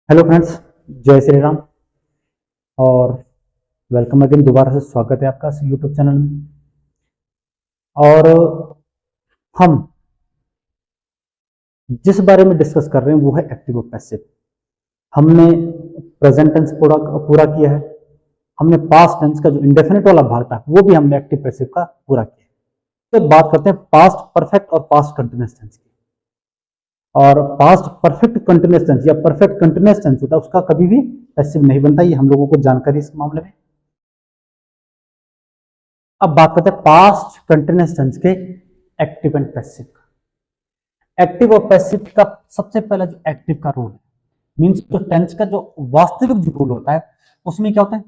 Hello friends, जय श्री राम और welcome again. दोबारा से स्वागत है आपका यूट्यूब चैनल में। और हम जिस बारे में डिस्कस कर रहे हैं वो है एक्टिव और पैसिव। हमने प्रेजेंट टेंस पूरा पूरा किया है, हमने पास्ट टेंस का जो इंडेफिनिट वाला भाग था वो भी हमने एक्टिव पैसिव का पूरा किया। तो बात करते हैं पास्ट परफेक्ट और पास्ट कंटिन्यूअस टेंस की। और पास्ट परफेक्ट कंटिन्यूअस टेंस या परफेक्ट कंटिन्यूअस टेंस होता है उसका कभी भी पैसिव नहीं बनता, ये हम लोगों को जानकारी इस मामले में। अब बात करते हैं पास्ट कंटिन्यूअस टेंस के एक्टिव एंड पैसिव का। एक्टिव और पैसिव का सबसे पहला जो एक्टिव का रूल है, मींस जो टेंस का जो वास्तविक जो रूल होता है उसमें क्या होता है,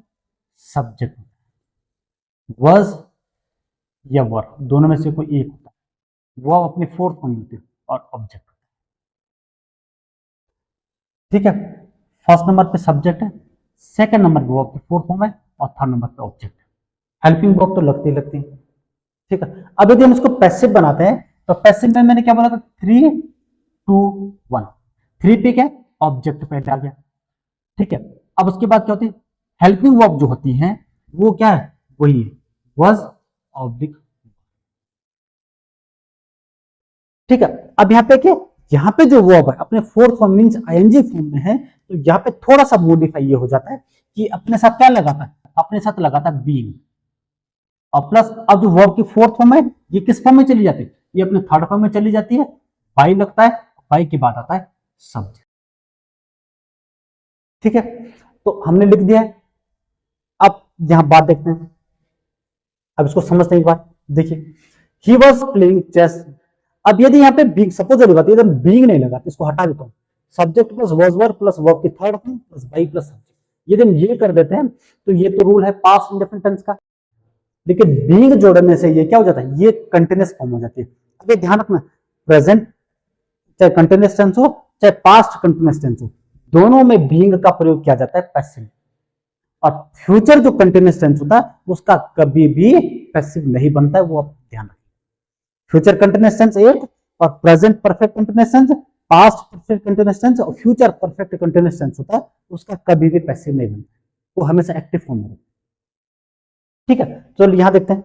सब्जेक्ट, वर्ब या वर्ब दोनों में से कोई एक होता है, वो अपनी फोर्थ फॉर्म होती है और ऑब्जेक्ट। ठीक है, फर्स्ट नंबर पे सब्जेक्ट है, सेकंड नंबर पे वर्ब की फोर्थ फॉर्म है और थर्ड नंबर पे ऑब्जेक्ट है। हेल्पिंग वर्ब तो लगती है। ठीक है, अब यदि हम इसको पैसिव बनाते हैं तो पैसिव में मैंने क्या बोला था, 3, 2, 1। 3 पे क्या, ऑब्जेक्ट पहले आ गया। ठीक है, अब उसके बाद क्या होती है, हेल्पिंग वर्ब जो होती है वो क्या है, वही है वाज ऑब्लिक। ठीक है, अब यहाँ पे क्या, यहाँ पे जो वर्ब है अपने fourth form means ING form में है, तो यहाँ पे थोड़ा सा मॉडिफाई ये हो जाता है कि अपने साथ क्या लगाता है, अपने साथ लगाता है बीइंग। और प्लस अब जो वर्ब की फोर्थ फॉर्म है ये किस फॉर्म में चली जाती है, ये अपने थर्ड फॉर्म में चली जाती है, बाई लगता है, बाई के बाद आता है सब्जेक्ट। ठीक है, तो हमने लिख दिया है। अब यहां बात देखते हैं, अब इसको समझते हैं एक बार। देखिए, ही वॉज प्लेइंग चेस। अब यदि यहाँ पे बीइंग सपोज लगाती है, बीइंग नहीं लगाती, इसको हटा देता हूं, subject plus was verb plus verb की third form plus by plus subject, यदि हम ये कर देते हैं तो ये तो रूल है पास्ट इंडेफिनिट टेंस का। लेकिन बीइंग जोड़ने से ये क्या हो जाता है, ये कंटिन्यूअस फॉर्म हो जाती है। अब ये ध्यान रखना, प्रेजेंट चाहे कंटिन्यूअस टेंस हो चाहे पास्ट कंटिन्यूअस टेंस हो, दोनों में बीइंग का प्रयोग किया जाता है पैसिव। और फ्यूचर जो कंटिन्यूअस टेंस होता है उसका कभी भी पैसिव नहीं बनता है, वो आप ध्यान रखें। फ्यूचर कंटिन्यूअस टेंस एक, और present perfect continuous tense, past perfect continuous tense और फ्यूचर परफेक्ट कंटिन्यूअस टेंस होता है, उसका कभी भी पैसिव नहीं बनता, वो हमेशा एक्टिव फॉर्म में। ठीक है, चलो यहां देखते हैं।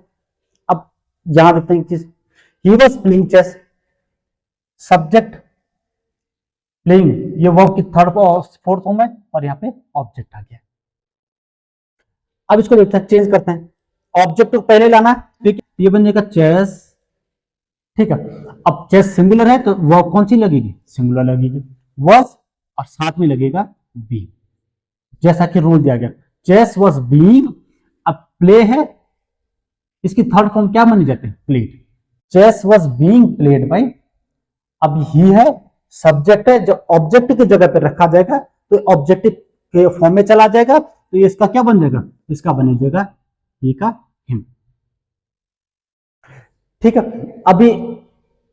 अब यहां देखते हैं चीज, he was playing chess, subject playing, ये वर्ब की थर्ड और फोर्थ फॉर्म है और यहाँ पे ऑब्जेक्ट आ गया। अब इसको देखते हैं, चेंज करते हैं, ऑब्जेक्ट को पहले लाना है, ठीक है, ये बन जाएगा चेस। ठीक है, अब चेस सिंगुलर है तो वर्ब कौन सी लगेगी, सिंगुलर लगेगी, वॉज और साथ में लगेगा बी, जैसा कि रूल दिया गया, चेस वॉज बीइंग। अब प्ले है, इसकी थर्ड फॉर्म क्या मानी जाती है, played, chess was being played by. अब ही है, सब्जेक्ट है, जो ऑब्जेक्ट की जगह पर रखा जाएगा तो ऑब्जेक्ट के फॉर्म में चला जाएगा, तो ये इसका क्या बन जाएगा, इसका बन जाएगा ही का हिम। ठीक है, अभी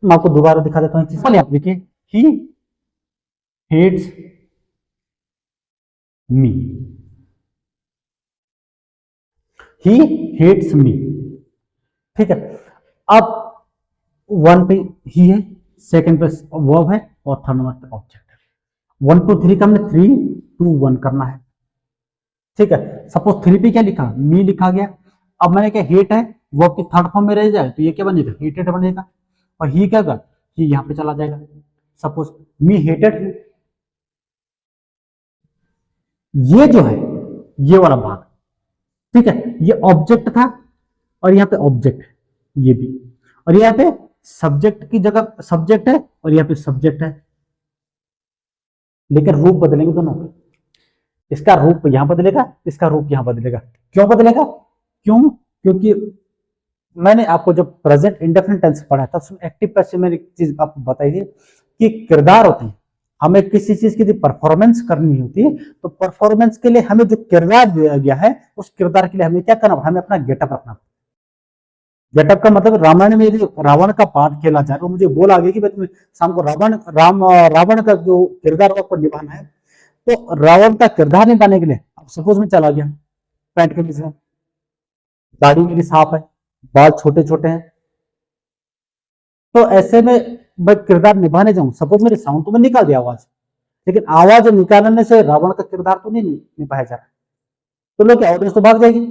मैं आपको दोबारा दिखा देता हूँ, आप देखिए, ही हेट्स मी, ही हेट्स मी। ठीक है, अब 1 पे ही है, सेकंड पे वर्ब है और थर्ड नंबर पे ऑब्जेक्ट है। 1 2 3 का हमने 3 2 1 करना है। ठीक है, सपोज 3 पे क्या लिखा, मी लिखा गया। अब मैंने क्या, हेट है, वर्ब की थर्ड फॉर्म में रह जाए तो ये क्या बनेगा, हेटेड बनेगा। और ही क्या होगा, ही यहां पे चला जाएगा, सपोज मी हेटेड। ये जो है ये वाला भाग, ठीक है, ये ऑब्जेक्ट था और यहाँ पे ऑब्जेक्ट है, ये भी, और यहाँ पे सब्जेक्ट की जगह सब्जेक्ट है और यहाँ पे सब्जेक्ट है, लेकिन रूप बदलेंगे दोनों के। इसका रूप यहां बदलेगा, इसका रूप यहां बदलेगा। क्यों बदलेगा, क्यों, क्योंकि मैंने आपको जब प्रेजेंट इंडेफिनिट टेंस पढ़ा था उसमें एक्टिव पैसिव में एक चीज आपको बताई थी कि किरदार होते हैं, हमें किसी चीज की परफॉर्मेंस करनी होती है तो परफॉर्मेंस के लिए हमें जो किरदार दिया गया है उस किरदार के लिए हमें क्या करना, हमें अपना गेटअप रखना। गेटअप का मतलब, रामायण में रावण का पाठ खेला जाए तो मुझे बोला गया कि भाई तुम्हें शाम को रावण का जो किरदार आपको निभाना है, तो रावण का किरदार निभाने के लिए अब सपोज में चला गया पैंट के पीछे, दाढ़ी मेरी साफ है, बाल छोटे छोटे हैं, तो ऐसे में मैं किरदार निभाने जाऊं, सपोज मेरे साउंड तो मैं निकाल दिया आवाज, लेकिन आवाज निकालने से रावण का किरदार तो नहीं निभाया जा रहा, तो लोग ऑडियंस तो भाग जाएगी।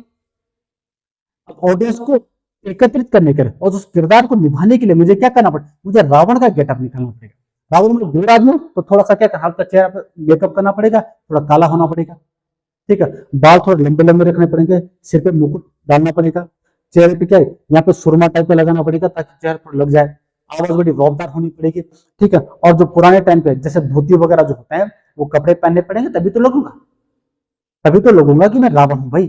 अब ऑडियंस को एकत्रित करने के लिए और उस किरदार को निभाने के लिए मुझे क्या करना पड़ेगा, मुझे रावण का गेटअप निकालना पड़ेगा। रावण में गोरा आदमी तो थोड़ा सा क्या हल्का चेहरा पर मेकअप करना पड़ेगा, थोड़ा काला होना पड़ेगा, ठीक है, बाल थोड़े लंबे लंबे रखने पड़ेंगे, सिर पे मुकुट डालना पड़ेगा, चेहरे पे क्या है यहाँ पे सुरमा टाइप का लगाना पड़ेगा ताकि चेहरे पर लग जाए, आवाज बड़ी रौबदार होनी पड़ेगी, ठीक है। और जो पुराने टाइम पे जैसे धोती वगैरह जो होते हैं वो कपड़े पहनने पड़ेंगे, तभी तो लगूंगा कि मैं रावण हूं भाई।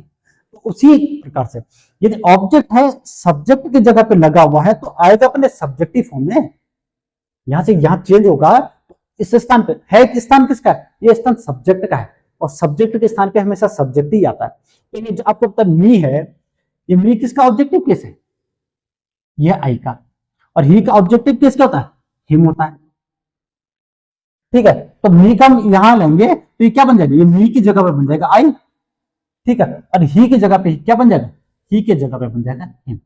तो उसी प्रकार से यदि ऑब्जेक्ट है सब्जेक्ट की जगह पे लगा हुआ है तो आएगा अपने सब्जेक्टिव फॉर्म में, यहां से यहां चेंज होगा। तो इस स्थान पे है, कि स्थान किसका है, ये स्थान सब्जेक्ट का है और सब्जेक्ट के स्थान पे हमेशा सब्जेक्ट ही आता है। तो ये जो आपको पता मी है, ये मी किसका ऑब्जेक्टिव केस है, ये आई का, और ही का ऑब्जेक्टिव केस क्या होता है, हिम होता है, ठीक है। तो मी का हम यहां लेंगे तो ये क्या बन जाएगा, ये मी की जगह पे बन जाएगा आई, ठीक है, और ही की जगह पे क्या बन जाएगा, ही की जगह पे बन जाएगा हिम।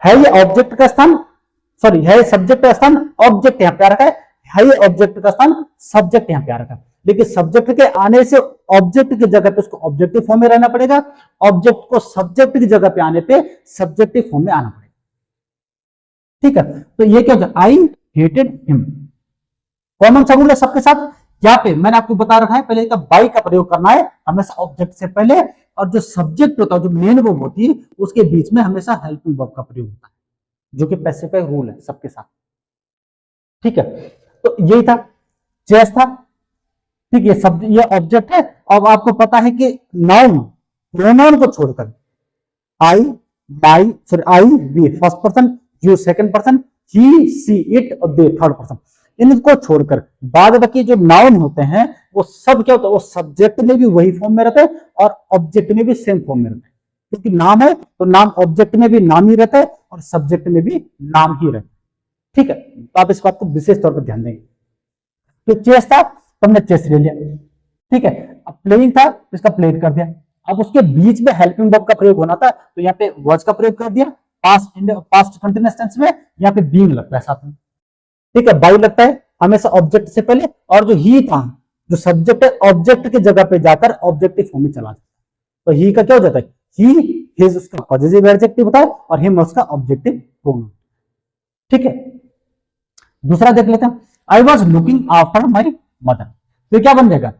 है ये ऑब्जेक्ट का स्थान, सॉरी है सब्जेक्ट का स्थान, ऑब्जेक्ट यहां पे आ रखा है ये ऑब्जेक्ट का स्थान, सब्जेक्ट यहां पे आ रखा है, लेकिन सब्जेक्ट के आने से ऑब्जेक्ट की जगह पे उसको ऑब्जेक्टिव फॉर्म में रहना पड़ेगा, ऑब्जेक्ट को सब्जेक्ट की जगह पे आने पे सब्जेक्टिव फॉर्म में आना पड़ेगा, ठीक है। तो ये क्या होता है, आई हेटेड हिम, कॉमन सा रूल है सबके साथ। यहाँ पे मैंने आपको बता रखा है पहले का बाई का प्रयोग करना है हमेशा ऑब्जेक्ट से पहले, और जो सब्जेक्ट होता है जो मेन वर्ब होती है उसके बीच में हमेशा हेल्पिंग वर्ब का प्रयोग होता है, जो कि पैसिफिक रूल है सबके साथ, ठीक है। तो यही था, चेस था, ठीक है, सब ये ऑब्जेक्ट है। अब आपको पता है कि नाउन प्रोनाउन को छोड़कर I my sorry I we first person, you second person, he she it और दे थर्ड पर्सन, इनको छोड़कर बाद बाकी जो नाउन होते हैं वो सब क्या होता है, वो सब्जेक्ट में भी वही फॉर्म में रहते हैं और ऑब्जेक्ट में भी सेम फॉर्म में रहते हैं, क्योंकि नाम है तो नाम ऑब्जेक्ट में भी नाम ही रहता है और सब्जेक्ट में भी नाम ही रहता है, ठीक है। तो आप इस बात को विशेष तौर पर ध्यान देंगे। तो चेस था तो हमने चेस ले लिया, ठीक है। अब प्लेइंग था तो इसका प्लेड कर दिया। अब उसके बीच में हेल्पिंग वर्ब का प्रयोग होना था तो यहाँ पे वॉज का प्रयोग कर दिया, पास्ट कंटिन्यूअस टेंस में यहाँ पे बीइंग लगता है साथ में, ठीक है। बाई लगता है हमेशा ऑब्जेक्ट से पहले, और जो ही था जो सब्जेक्ट है ऑब्जेक्ट की जगह पे जाकर ऑब्जेक्टिव फॉर्म में चला जाता है, तो ही का क्या हो जाता है, ही हिज उसका पॉजिटिव एडजेक्टिव होता है और हिम उसका ऑब्जेक्टिव प्रोनाउन, ठीक है। दूसरा देख लेते हैं, I was looking after my mother, तो क्या बन जाएगा,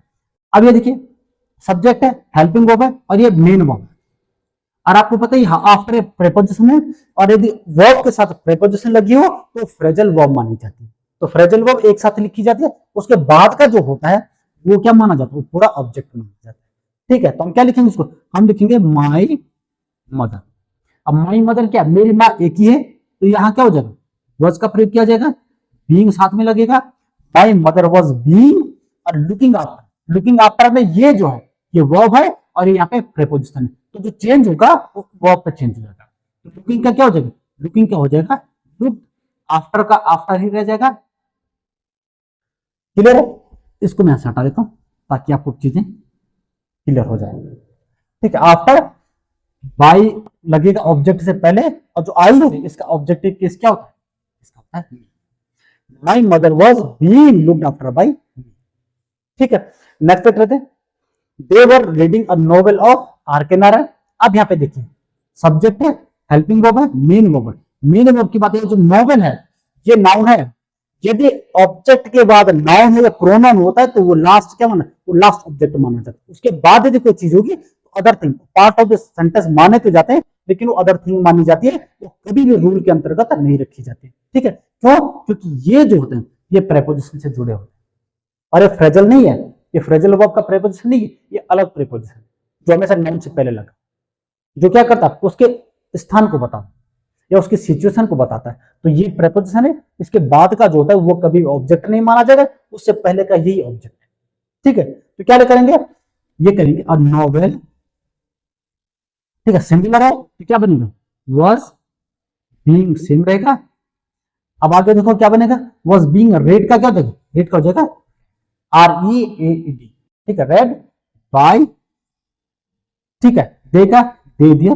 अब ये देखिए सब्जेक्ट है, हेल्पिंग वर्ब है और ये मेन वर्ब है, और आपको पता ही आफ्टर प्रेपोजिशन है, और यदि वर्ब के साथ प्रेपोजिशन लगी हो तो फ्रेजल वर्ब मानी जाती है, तो फ्रेजल वर्ब एक साथ लिखी जाती है, उसके बाद का जो होता है वो क्या माना जाता है, वो पूरा ऑब्जेक्ट माना जाता है, ठीक है। तो हम क्या लिखेंगे उसको, हम लिखेंगे माई मदर। अब माई मदर क्या, मेरी माँ एक ही है, तो यहाँ क्या हो जाएगा, वॉज का प्रयोग किया जाएगा, बीइंग साथ में लगेगा, माई मदर वॉज बीइंग, और लुकिंग आफ्टर में ये जो है ये वर्ब है और ये यहाँ पे प्रेपोजिशन है, तो जो चेंज होगा वो वर्ब पे चेंज हो जाएगा। तो लुकिंग का क्या हो जाएगा, लुकिंग क्या हो जाएगा, लुक, आफ्टर का आफ्टर ही रह जाएगा, क्लियर है। इसको मैं हटा देता हूं ताकि आपको चीजें क्लियर हो जाए, ठीक है। आफ्टर बाई लगेगा ऑब्जेक्ट से पहले, और जो आई है इसका ऑब्जेक्टिव केस क्या होता है, इसका होता है my mother was being looked after by, ठीक है। नेक्स्ट देख लेते हैं, they were reading a novel of R K Narayan. अब यहाँ पे देखिए सब्जेक्ट है, हेल्पिंग वर्ब है, मेन वर्ब है, मेन वर्ब की बात है, जो नोवेल है ये नाउन है, यदि ऑब्जेक्ट के बाद नाउन है या प्रोनाउन होता है तो वो लास्ट क्या माना, वो लास्ट ऑब्जेक्ट माना जाता है, उसके बाद यदि कोई चीज होगी तो other thing part of the sentence माने तो जाते हैं, लेकिन वो अदर थिंग मानी जाती है, वो कभी भी रूल के अंतर्गत नहीं रखी जाती, ठीक है। क्यों, क्योंकि ये जो होते हैं ये प्रेपोजिशन से जुड़े होते हैं, और ये फ्रेजल नहीं है, ये फ्रेजल वर्ब का प्रेपोजिशन नहीं है, ये अलग प्रेपोजिशन जो हमेशा नाउन से पहले लगा, जो क्या करता है उसके स्थान को बताता या उसकी सिचुएशन को बताता है, तो ये प्रेपोजिशन है, इसके बाद का जो होता है वो कभी ऑब्जेक्ट नहीं माना जाएगा, उससे पहले का यही ऑब्जेक्ट है, ठीक है। तो क्या करेंगे, ये करेंगे अ नोवेल, ठीक है, सिमिलर है तो क्या बनेगा, वॉज बीइंग सेम रहेगा। अब आगे देखो क्या बनेगा, वॉज बीइंग रेड का क्या हो जाएगा, रेड का हो जाएगा READ, ठीक है, रेड बाय, ठीक है, दे का दे दिया,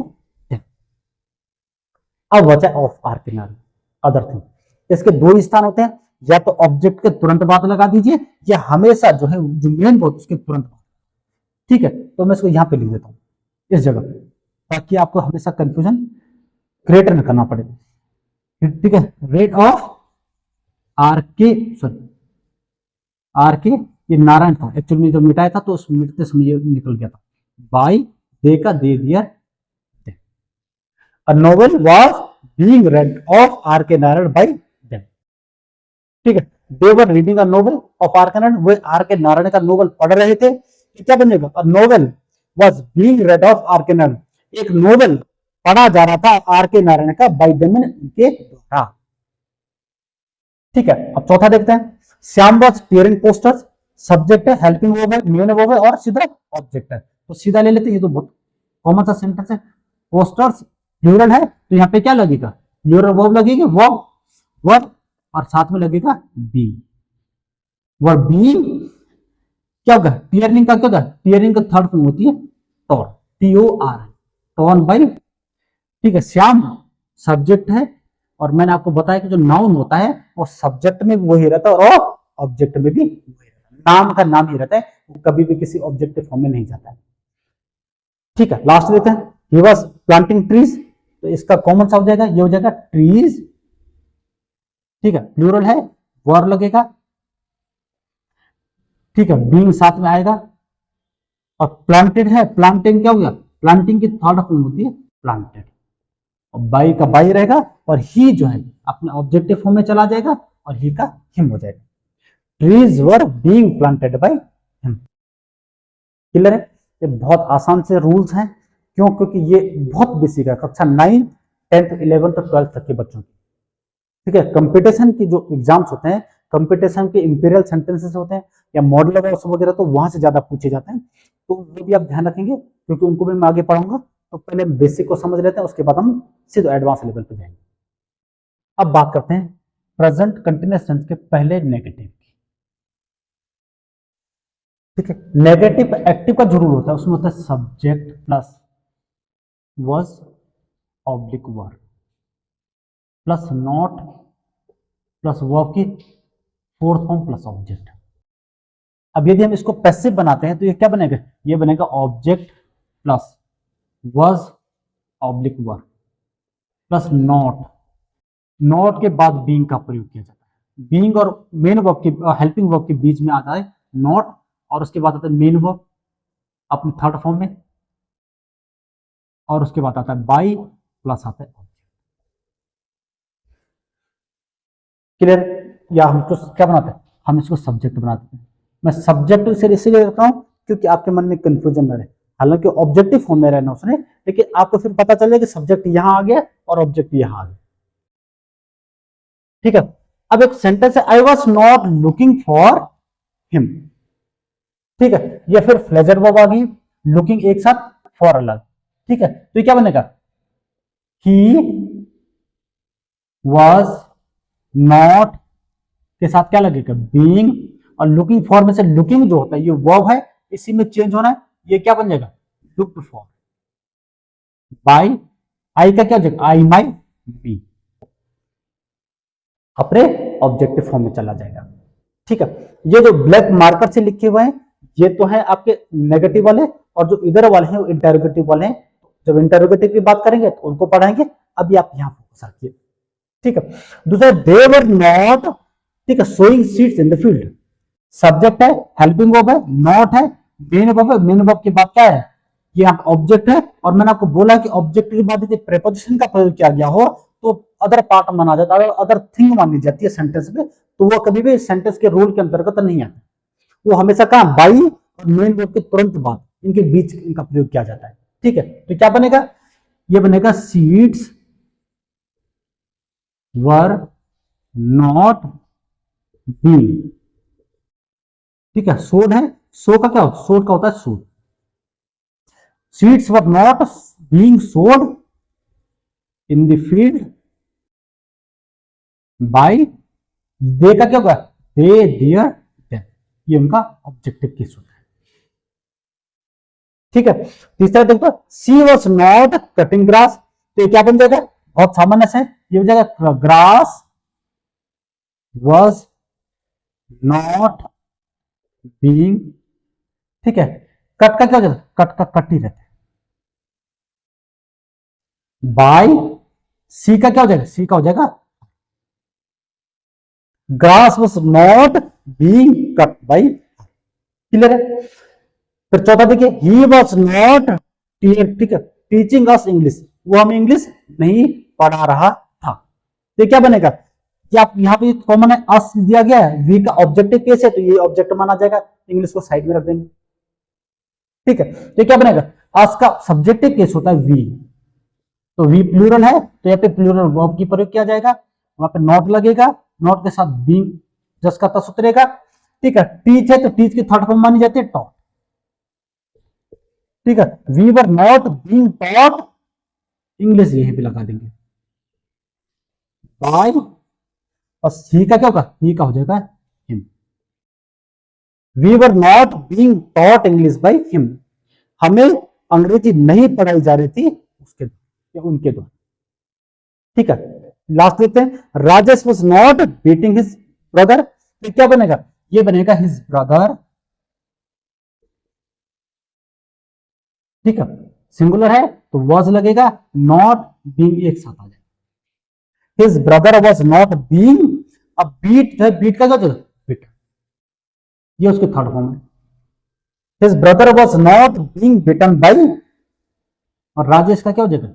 अब बचा ऑफ आर के नाम अदर थिंग, इसके दो स्थान होते हैं, या तो ऑब्जेक्ट के तुरंत बाद लगा दीजिए या हमेशा जो है जो मेन वर्ब उसके तुरंत बाद। ठीक है, तो मैं इसको यहां पे लिख देता हूं इस जगह पे, ताकि आपको हमेशा कंफ्यूजन क्रिएट न करना पड़े। ठीक है, रेट ऑफ आर के, सॉरी आर के, ये नारायण था एक्चुअली में, जब मिटाया था तो उस मिटते समय ये निकल गया था, बाई दे का दे दिया। A novel was being read of R.K. Narayan by them. ठीक है, they were reading a novel of R.K. Narayan, way R.K. Narayan का नोवेल पढ़ रहे थे। तो क्या बनेगा, a novel was being read of R.K. Narayan, एक नोवेल पढ़ा जा रहा था R.K. नारायण का by them, उनके द्वारा। ठीक है, अब चौथा देखते हैं, Shyam was tearing posters, subject है, हेल्पिंग वर्ब है, मेन वर्ब है और सीधा ऑब्जेक्ट है। तो सीधा ले लेते हैं, ये तो बहुत कॉमन सा सेंटेंस है। पोस्टर्स प्लूरल है तो यहाँ पे क्या लगेगा, प्लूरल वर्ब लगेगी, वर्ब और साथ में लगेगा बी। वर्ब बी क्या होगा, टीयरिंग का क्या होगा, टीयरिंग का थर्ड फॉर्म होती है टॉर, TOR, टॉर्न बाय। ठीक है, श्याम सब्जेक्ट है और मैंने आपको बताया कि जो नाउन होता है वो सब्जेक्ट में भी वही रहता है और ऑब्जेक्ट में भी वही रहता है, नाम का नाम ही रहता है, वो कभी भी किसी ऑब्जेक्टिव फॉर्म में नहीं जाता है। ठीक है, लास्ट देखते हैं, ही वाज प्लांटिंग ट्रीज, तो इसका कॉमन सा हो जाएगा, ये हो जाएगा ट्रीज। ठीक है, प्लूरल है, वर्ब लगेगा। ठीक है, बीइंग साथ में आएगा और प्लांटेड है, प्लांटिंग क्या हो गया, प्लांटिंग की थर्ड फॉर्म होती है प्लांटेड, और बाई का बाई रहेगा और ही जो है अपने ऑब्जेक्टिव फॉर्म में चला जाएगा और ही का हिम हो जाएगा। Trees were being planted by him. Clear है, ये बहुत आसान से रूल्स हैं, क्यों, क्योंकि ये बहुत बेसिक है, कक्षा 9, 10th, 11th और 12th तक के बच्चों की। ठीक है, कंपटीशन की जो एग्जाम्स होते हैं, कंपटीशन के इंपीरियल सेंटेंसेस होते हैं या मॉडल वगैरह, तो वहां से ज्यादा पूछे जाते हैं, तो वो भी आप ध्यान रखेंगे क्योंकि उनको भी मैं आगे पढ़ाऊंगा। तो पहले बेसिक को समझ लेते हैं, उसके बाद हम सीधे एडवांस लेवल पे जाएंगे। अब बात करते हैं प्रेजेंट कंटिन्यूअस टेंस के पहले नेगेटिव की। ठीक है, नेगेटिव एक्टिव का जो रूल होता है उसमें होता है subject plus was oblique verb plus not plus verb की फोर्थ फॉर्म प्लस ऑब्जेक्ट। अब यदि हम इसको पैसिव बनाते हैं तो ये क्या बनेगा, ये बनेगा object plus was oblique verb plus not के बाद बीइंग का प्रयोग किया जाता है। बीइंग और मेन वर्ब की हेल्पिंग वर्ब के बीच में आता है नॉट और उसके बाद आता है मेन वर्ब अपनी थर्ड फॉर्म में, और उसके बाद आता है बाई प्लस आता है ऑब्जेक्ट। क्लियर, या हम इसको क्या बनाते हैं, हम इसको सब्जेक्ट बनाते हैं। मैं सब्जेक्ट से इसलिए रखता हूं क्योंकि आपके मन में कंफ्यूजन न रहे, हालांकि ऑब्जेक्टिव फॉर्म में रहना उसने, लेकिन आपको फिर पता चले कि सब्जेक्ट यहां आ गया और ऑब्जेक्ट यहां आ गया। ठीक है, अब एक सेंटेंस है, I was not looking for him. ठीक है, या फिर फ्लेजर वर्ब आ गई, लुकिंग एक साथ, फॉर अलग। ठीक है, तो ये क्या बनेगा, ही वॉज नॉट के साथ क्या लगेगा, बीइंग, और लुकिंग फॉर में से लुकिंग जो होता है ये वर्ब है, इसी में चेंज होना है, ये क्या बन जाएगा, लुक्ड फॉर। बाय आई का क्या हो जाएगा, आई माई बी, अपने ऑब्जेक्टिव फॉर्म में चला जाएगा। ठीक है, ये जो ब्लैक मार्कर से लिखे हुए हैं ये तो है आपके नेगेटिव वाले, और जो इधर वाले हैं वो इंटरोगेटिव वाले हैं। जब इंटरोगेटिव की बात करेंगे तो उनको पढ़ाएंगे, अभी आप यहां फोकस रखिए। ठीक है, दूसरा दे वर नॉट, ठीक है, sowing seeds in the field, subject है, हेल्पिंग वर्ब है, नॉट है, मेन वर्ब है, मेन वर्ब के बाद क्या है, ये आप ऑब्जेक्ट है, और मैंने आपको बोला कि ऑब्जेक्ट के बाद यदि प्रीपोजिशन का प्रयोग किया गया हो तो अदर पार्ट माना जाता है, अदर थिंग मानी जाती है सेंटेंस में, तो वो कभी भी सेंटेंस के रूल के अंतर्गत नहीं आता, वो हमेशा कहां, बाई और मेन वर्ब के तुरंत बाद इनके बीच इनका प्रयोग किया जाता है। ठीक है, तो क्या बनेगा, ये बनेगा सीड्स वर नॉट बीइंग। ठीक है, सोड है, सो का क्या होता है, सोड का होता है सोड, सीड्स वर नॉट बीइंग सोड इन द फील्ड बाय, दे का क्या होगा, दे देयर देम, ये उनका ऑब्जेक्टिव केस होता है। ठीक है, तीसरा देखो, सी वॉज नॉट कटिंग ग्रास, तो ये क्या बन जाएगा, बहुत सामान्य से ये हो जाएगा, ग्रास वॉज नॉट बीइंग, ठीक है। कट का क्या हो जाता, कट का कट ही रहता है। बाय, सी का क्या हो जाएगा, सी का हो जाएगा grass was not being cut by, clear है। फिर चौथा देखिए, ही वॉज नॉट, ठीक है, टीचिंग अस इंग्लिश, वो हमें इंग्लिश नहीं पढ़ा रहा था। तो क्या बनेगा कि आप यहाँ पे कॉमन है, अस दिया गया है, वी का ऑब्जेक्टिव केस है तो ये ऑब्जेक्ट माना जाएगा, इंग्लिश को साइड में रख देंगे, ठीक है। तो क्या बनेगा, अस का सब्जेक्टिव केस होता है वी, तो वी प्लूरल है तो यहाँ पे प्लूरल वर्ब की प्रयोग किया जाएगा, वहां पे नॉट लगेगा, नॉट के साथ बीइंग जस का तस उतरेगा, ठीक है। टीच है तो टीच की थर्ड फॉर्म मानी जाती है टॉट, ठीक है। We were not being taught English, यहीं पे लगा देंगे बाय, और ही का क्या होगा, ही का हो जाएगा him. We were not being taught English by him, हमें अंग्रेजी नहीं पढ़ाई जा रही थी उसके या उनके द्वारा, ठीक है। लास्ट देखते हैं, Rajesh was not beating his brother, तो क्या बनेगा, ये बनेगा हिज ब्रदर, ठीक है। सिंगुलर है तो वॉज लगेगा, नॉट बीइंग एक साथ आ जाएगा। His brother was not being, अब बीट जो है, बीट का क्या होता है, बीट, ये उसके थर्ड फॉर्म है। His brother was not being beaten by, और राजेश का क्या हो जाएगा,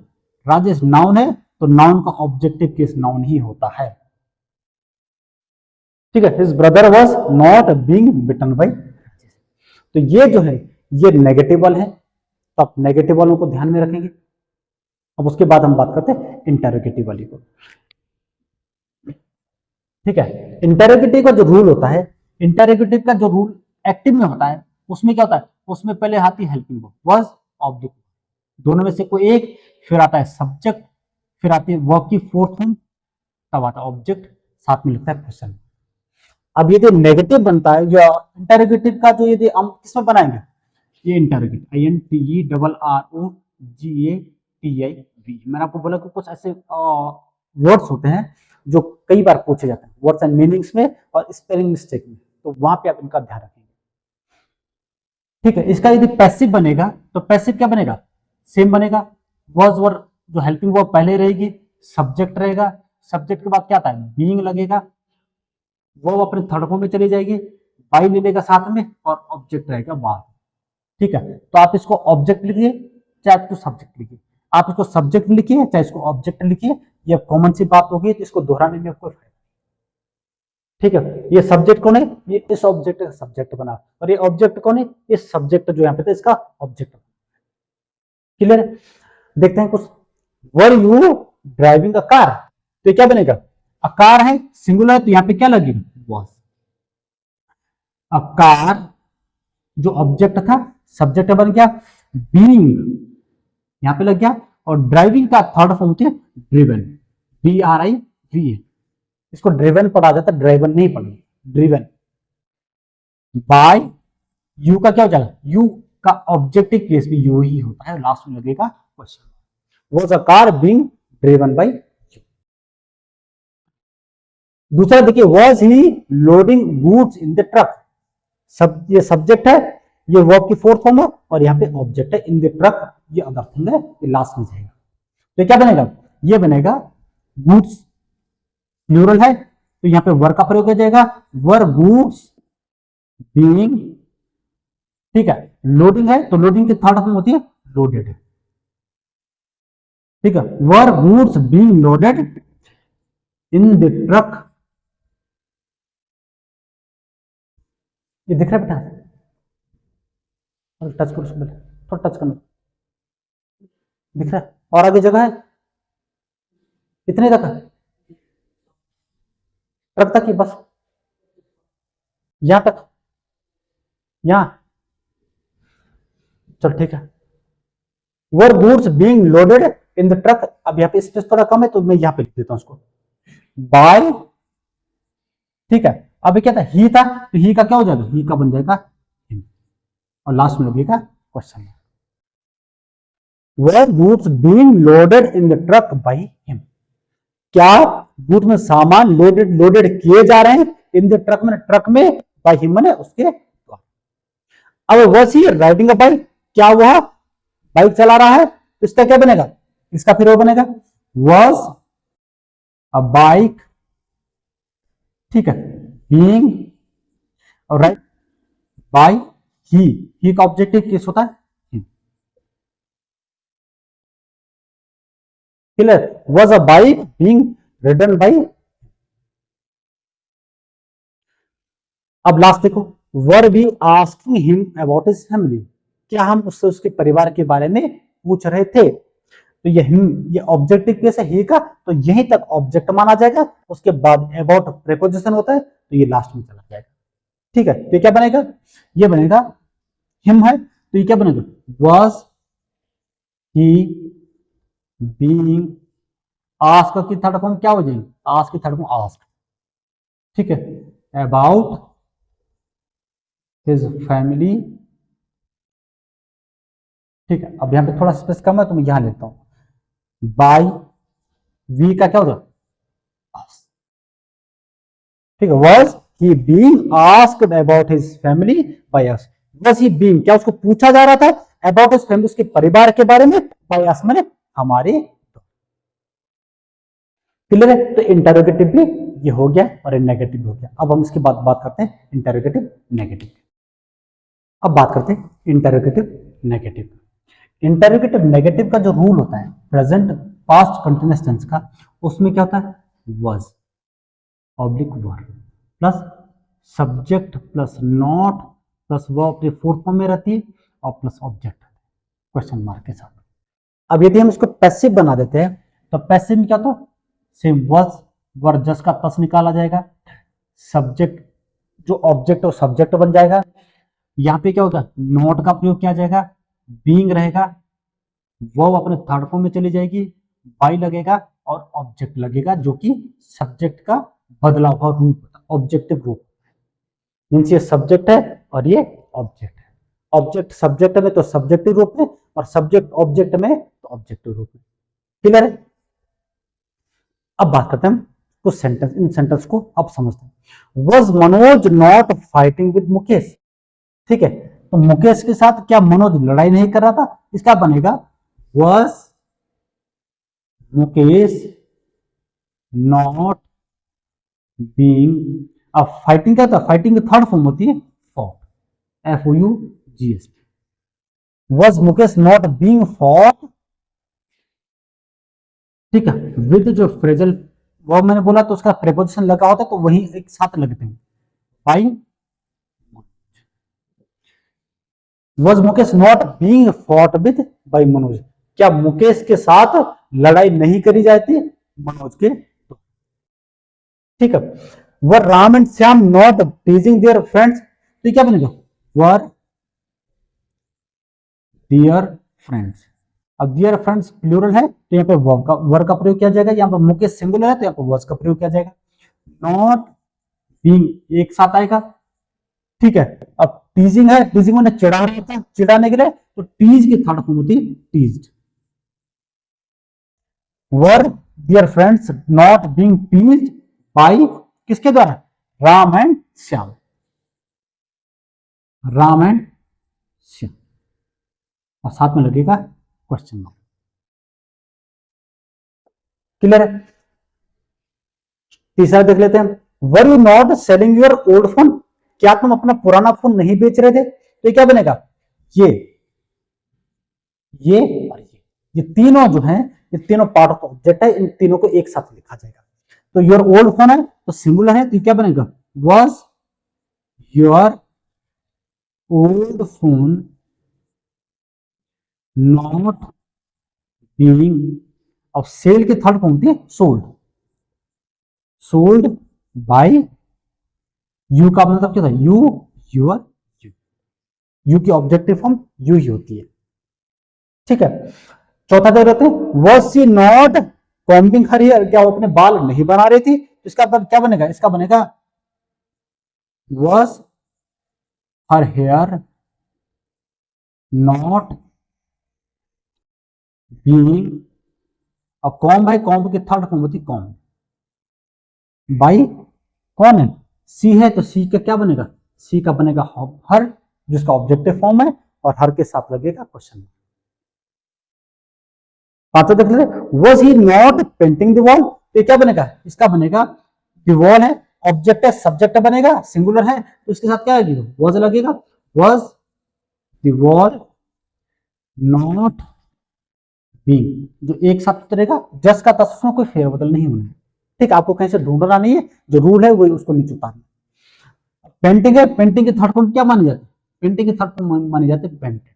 राजेश नाउन है तो नाउन का ऑब्जेक्टिव केस नाउन ही होता है, ठीक है। His brother was not being beaten by, तो ये जो है ये नेगेटिव वाले हैं, तो आप नेगेटिव वालों को ध्यान में रखेंगे। अब उसके बाद हम बात करते हैं इंटेरोगेटिव वाली को, ठीक है। इंटेरोगेटिव का जो रूल होता है, इंटेरोगेटिव का जो रूल एक्टिव में होता है, उसमें क्या होता है, उसमें पहले आती है हेल्पिंग वर्ब, वाज, ऑब्जेक्ट, दोनों में से कोई एक, फिर आता है सब्जेक्ट, फिर आती है वर्ब की फोर्थ फॉर्म, तब आता है ऑब्जेक्ट, साथ में लिखता है क्वेश्चन। अब यदि नेगेटिव बनता है जो इंटेरोगेटिव का, जो यदि हम किसमें बनाएंगे, ये इंटेरोगेटिव, INTERROGATIV, मैंने आपको बोला कि कुछ ऐसे वर्ड्स होते हैं जो कई बार पूछे जाते हैं, वर्ड्स एंड मीनिंग्स में और स्पेलिंग मिस्टेक में, तो वहां पे आप इनका ध्यान रखेंगे, ठीक है। इसका यदि पैसिव बनेगा तो पैसिव क्या बनेगा, सेम बनेगा, वॉज वर जो हेल्पिंग वर्ब पहले रहेगी, सब्जेक्ट रहेगा, सब्जेक्ट के बाद क्या आता है, बीइंग लगेगा, वो अपने थर्ड फॉर्म में चली जाएगी, बाई ले लेगा साथ में, और ऑब्जेक्ट रहेगा बाद, ठीक है। तो आप इसको ऑब्जेक्ट लिखिए चाहे इसको सब्जेक्ट लिखिए, आप इसको सब्जेक्ट लिखिए चाहे इसको ऑब्जेक्ट लिखिए, ये कॉमन सी बात होगी, तो इसको दोहराने में कोई फायदा, ठीक है। ये सब्जेक्ट कौन है, ये इस ऑब्जेक्ट का सब्जेक्ट बना, और ये ऑब्जेक्ट कौन है, इस सब्जेक्ट जो यहाँ पे था इसका ऑब्जेक्ट, क्लियर है। देखते हैं कुछ, were you driving a car, तो क्या बनेगा, अ कार है, सिंगुलर है तो यहाँ पे क्या लगेगा, वॉज, अ कार जो ऑब्जेक्ट था सब्जेक्ट बन गया, बीइंग यहां पे लग गया, और ड्राइविंग का थर्ड फॉर्म होती है ड्रिवन, DRIVN, इसको ड्रिवन पढ़ा जाता है, ड्राइवन नहीं पढ़ना, ड्रिवन। बाय, यू का क्या हो जाएगा, यू का ऑब्जेक्टिव केस भी यू ही होता है, लास्ट में लगेगा question, was a car being driven by you. दूसरा देखिए, was he loading goods in the truck, सब ये सब्जेक्ट है, ये वर्ब की फोर्थ फॉर्म है, और यहाँ पे ऑब्जेक्ट है इन द ट्रक, ये अदर थिंग है, ये लास्ट में जाएगा, तो क्या बनेगा, ये बनेगा गुड्स, प्लूरल है तो यहाँ पे वर का प्रयोग हो जाएगा, वर गुड्स बीइंग, ठीक है। लोडिंग है तो लोडिंग की थर्ड फॉर्म होती है लोडेड, ठीक है। Were goods being loaded in the truck, ये दिख रहा है बेटा, टच करो उसको, थोड़ा टच करना, दिख रहा है, और आगे जगह है, इतने तक ट्रक तक ही बस, यहां तक, यहां, चल ठीक है। Were goods being loaded in the truck, अब यहाँ पे स्पेस थोड़ा कम है तो मैं यहाँ पे लिख देता हूं उसको, बाय, ठीक है। अभी क्या था, ही था तो ही का क्या हो जाएगा, ही का बन जाएगा हिम, और लास्ट में लगेगा question, were goods being loaded in the truck by him, क्या गुड्स में सामान लोडेड किए जा रहे हैं इन द ट्रक में, ट्रक में, बाय हिम मैंने उसके द्वारा। अब was he riding a bike, क्या वह बाइक चला रहा है, तो इसका क्या बनेगा, इसका फिर वो बनेगा वाज अ बाइक, ठीक है, बीइंग राइट बाय ही का ऑब्जेक्टिव किस होता है, clear, was a bike being ridden by. अब लास्ट देखो, were be asking him about his family, क्या हम उससे उसके परिवार के बारे में पूछ रहे थे, तो ये हिम, ये ऑब्जेक्टिव केस है ही का, तो यहीं तक ऑब्जेक्ट माना जाएगा, उसके बाद अबाउट प्रेपोजिशन होता है, तो ये लास्ट में चला जाएगा, ठीक है। तो ये क्या बनेगा, ये बनेगा हिम है, तो ये क्या बनेगा, वाज ही बीइंग, आस्क की थर्ड फॉर्म क्या हो जाएगी, आस्क की थर्ड फॉर्म आस्क, ठीक है, अबाउट हिज फैमिली, ठीक है। अब यहां पे थोड़ा स्पेस कम है तो मैं यहां लेता हूं, बाय वी का क्या होगा, ठीक है, was he being asked about his family by us, was he being, क्या उसको पूछा जा रहा था, अबाउट हिज फैमिली, उसके परिवार के बारे में, बाय अस मैंने हमारे, क्लियर है। तो इंटरोगेटिव भी ये हो गया और नेगेटिव हो गया। अब हम इसके बाद बात करते हैं इंटरोगेटिव नेगेटिव। अब बात करते हैं इंटरोगेटिव नेगेटिव। इंटरोगेटिव नेगेटिव का जो रूल होता है प्रेजेंट पास्ट कंटिन्यूअस टेंस का, उसमें क्या होता है, was oblique were plus subject plus not plus वो अपने फोर्थ फॉर्म में रहती है और प्लस ऑब्जेक्ट क्वेश्चन मार्क के साथ। अब यदि हम इसको पैसिव बना देते हैं तो पैसिव में क्या होता है, सेम वाज वर जस्ट का प्लस निकाला जाएगा, सब्जेक्ट जो ऑब्जेक्ट है सब्जेक्ट बन जाएगा, यहाँ पे क्या होगा, नॉट का प्रयोग किया जाएगा, बीइंग रहेगा, वो अपने थर्ड फॉर्म में चली जाएगी, बाई लगेगा और ऑब्जेक्ट लगेगा, जो कि सब्जेक्ट का बदला हुआ रूप होता है, ऑब्जेक्टिव रूप, मीन्स ये सब्जेक्ट है और ये ऑब्जेक्ट है, ऑब्जेक्ट सब्जेक्ट में तो सब्जेक्टिव रूप में और सब्जेक्ट ऑब्जेक्ट में तो ऑब्जेक्टिव रूप में, क्लियर है। अब बात करते हैं कुछ सेंटेंस, इन सेंटेंस को अब समझते हैं। Was Manoj not fighting with Mukesh, ठीक है, तो मुकेश के साथ क्या मनोज लड़ाई नहीं कर रहा था, इसका बनेगा वाज मुकेश नॉट बीइंग, अब फाइटिंग क्या था, फाइटिंग की थर्ड फॉर्म होती है fought, FOUGS, was Mukesh not being fought, ठीक है, विद जो फ्रेजल वो मैंने बोला तो उसका प्रेपोजिशन लगा होता है तो वही एक साथ लगते हैं, by was Mukesh not being fought with by Manoj, क्या मुकेश के साथ लड़ाई नहीं करी जाती मनोज के, ठीक है। Were Ram and Shyam not teasing their friends, तो क्या बनेगा, वर डियर फ्रेंड्स, अब डियर फ्रेंड्स प्लूरल है तो यहाँ पे वर का प्रयोग किया जाएगा, यहाँ पे मुकेश सिंगुलर है तो यहाँ पे वर्स का प्रयोग किया जाएगा, नॉट बीइंग एक साथ आएगा, ठीक है। अब टीजिंग है, टीजिंग मैंने चिढ़ा रहा था, चिढ़ाने के लिए, तो टीज की थर्ड फॉर्म होती है teased, were dear friends not being teased by, किसके द्वारा, राम एंड श्याम, राम एंड श्याम, और साथ में लगेगा क्वेश्चन मार्क, क्लियर है। तीसरा देख लेते हैं, were you not selling your old phone, क्या तुम अपना पुराना फोन नहीं बेच रहे थे, तो क्या बनेगा, ये और ये तीनों जो हैं, ये तीनों पार्ट ऑफ ऑब्जेक्ट है, इन तीनों को एक साथ लिखा जाएगा। तो योर ओल्ड फोन है तो सिंगुलर है, तो क्या बनेगा, was your old phone not being, अब सेल की थर्ड फॉर्म होती है सोल्ड, सोल्ड बाय यू का मतलब क्या था, यू, यूर, यू की ऑब्जेक्टिव फॉर्म यू ही होती है, ठीक है। चौथा देख लेते हैं, was she not combing her hair, क्या वो अपने बाल नहीं बना रही थी, इसका क्या बनेगा, इसका बनेगा was her hair not being, अब कॉम्ब है, कॉम्ब की थर्ड फॉर्म होती कॉम्ब बाई, कौन है, सी है तो सी का क्या बनेगा, सी का बनेगा हर, जिसका ऑब्जेक्टिव फॉर्म है, और हर के साथ लगेगा क्वेश्चन। पांचों देख लेते, was he not painting the wall, तो क्या बनेगा, इसका बनेगा द वॉल है, ऑब्जेक्ट है, सब्जेक्ट बनेगा, सिंगुलर है तो इसके साथ क्या लगेगा, वॉज लगेगा, was the wall not being, जो एक साथ उतरेगा, जस्ट का तस, उसमें कोई फेरबदल नहीं होना है। ठीक, आपको कहीं से ढूंढना नहीं है, जो रूल है वही उसको नीचे उतारना। पेंटिंग है, पेंटिंग के थर्ड फॉर्म क्या मानी जाती है, पेंटिंग के थर्ड फॉर्म मानी जाती है painted.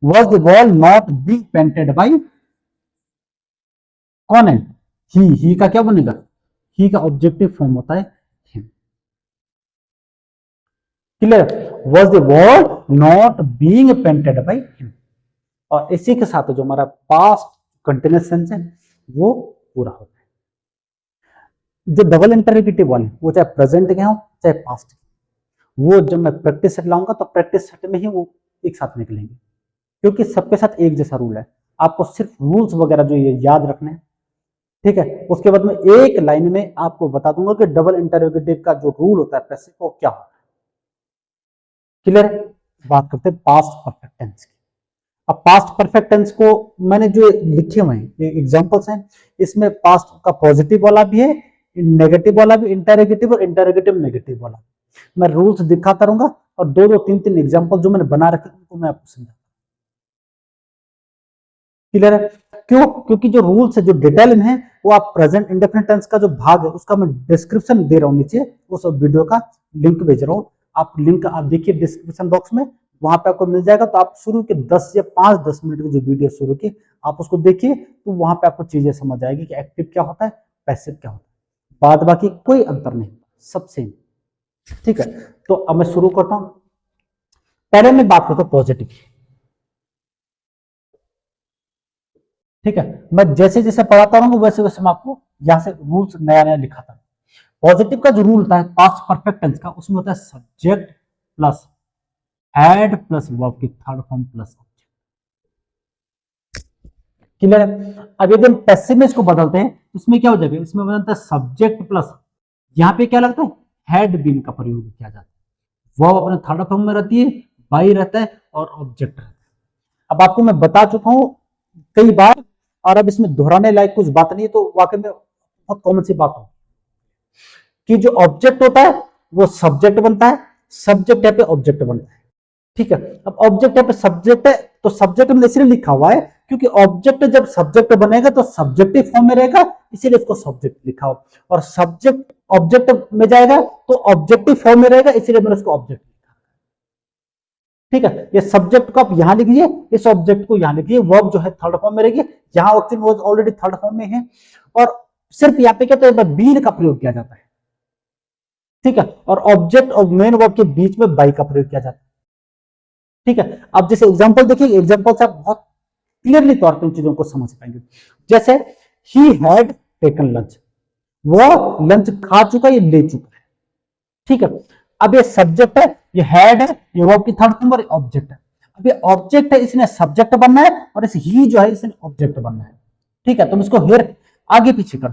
Was the wall not being painted by, कौन है, ही का क्या बनेगा, ही का ऑब्जेक्टिव फॉर्म होता है him. Clear, was the wall not being painted by him, और इसी के साथ जो हमारा पास्ट कंटिन्यूअस टेंस है वो पूरा होता है। जो डबल इंटरोगेटिव वाले, वो चाहे प्रेजेंट के हो चाहे पास्ट के, वो जब मैं प्रैक्टिस सेट लाऊंगा तो प्रैक्टिस सेट में ही वो एक साथ निकलेंगे, क्योंकि सबके साथ एक जैसा रूल है। आपको सिर्फ रूल्स वगैरह जो ये याद रखने हैं, ठीक है। उसके बाद में एक लाइन में आपको बता दूंगा कि डबल इंटरोगेटिव का जो रूल होता है पैसिव वो क्या होता है। क्लियर है, बात करते हैं पास्ट परफेक्ट टेंस की। अब पास्ट परफेक्ट टेंस को मैंने जो लिखे हुए हैं एग्जांपल्स हैं, इसमें पास्ट का पॉजिटिव वाला भी है, नेगेटिव वाला भी, इंटरोगेटिव और इंटरोगेटिव नेगेटिव वाला। मैं रूल्स दिखाता रहूंगा और दो दो तीन तीन एग्जांपल जो मैंने बना रखे उनको मैं आपको समझाता। क्लियर है, क्यों, क्योंकि जो रूल्स है, जो डिटेल है, वो आप प्रेजेंट इंडेफिनिट टेंस का जो भाग है उसका मैं डिस्क्रिप्शन दे रहा हूं नीचे, उस वीडियो का लिंक भेज रहा हूं। आप लिंक आप देखिए डिस्क्रिप्शन बॉक्स में, वहां पे आपको मिल जाएगा। तो आप शुरू के 10 या 5-10 मिनट की जो वीडियो शुरू की आप उसको देखिए, तो वहां पे आपको चीजें समझ आएगी कि एक्टिव क्या होता है, पैसिव क्या होता है। बाद बाकी कोई अंतर नहीं, सब सेम। ठीक है, तो अब मैं शुरू करता हूं। पहले मैं बात करता हूं पॉजिटिव। ठीक है, मैं जैसे जैसे पढ़ाता रहूंगा वैसे वैसे मैं आपको यहां से रूल्स नया नया लिखाता हूं। पॉजिटिव का जो रूल होता है पास्ट परफेक्ट टेंस का, उसमें होता है subject plus had plus verb की third form plus object. Clear है। अब यदि हम पैसिव में इसको बदलते हैं तो इसमें क्या हो जाएगा, इसमें बदलता है सब्जेक्ट प्लस, यहां पे क्या लगता है, हैड बीन का प्रयोग किया जाता है। वर्ब अपने थर्ड फॉर्म में रहती है, बाई रहता है और ऑब्जेक्ट रहता है। अब आपको मैं बता चुका हूं कई बार, और अब इसमें दोहराने लायक कुछ बात नहीं है, तो वाकई में बहुत कॉमन सी बात हो कि जो ऑब्जेक्ट होता है वो सब्जेक्ट बनता है, सब्जेक्ट यहाँ पे ऑब्जेक्ट बनता है। ठीक है, अब ऑब्जेक्ट यहाँ पे सब्जेक्ट है, तो सब्जेक्ट में इसलिए लिखा हुआ है क्योंकि ऑब्जेक्ट जब सब्जेक्ट बनेगा तो सब्जेक्टिव फॉर्म में रहेगा, इसीलिए इसको सब्जेक्ट लिखा हो, और सब्जेक्ट ऑब्जेक्ट में जाएगा तो ऑब्जेक्टिव फॉर्म में रहेगा, इसीलिए मैंने उसको ऑब्जेक्ट लिखा। ठीक है, ये सब्जेक्ट को आप यहां लिखिए, इस ऑब्जेक्ट को यहां लिखिए, वर्ब जो है थर्ड फॉर्म में रहेगी, यहां ऑलरेडी थर्ड फॉर्म में है, और सिर्फ यहाँ पे क्या तो बीन का प्रयोग किया जाता है। ठीक है, और ऑब्जेक्ट और मेन वर्ब के बीच में बाई का प्रयोग किया जाता है। ठीक है, अब जैसे एग्जांपल देखिए, एग्जांपल से आप बहुत क्लियरली तौर पर इन चीजों को समझ पाएंगे। जैसे ही हैड टेकन लंच, वो लंच खा चुका, ये ले चुका है। ठीक है, अब ये सब्जेक्ट है, ये हैड है, ये वर्ब की थर्ड फॉर्म और ऑब्जेक्ट है। अब ये ऑब्जेक्ट है, इसने सब्जेक्ट बनना है, और इस ही जो है इसने ऑब्जेक्ट बनना है। ठीक है, तुम इसको हेयर आगे पीछे कर।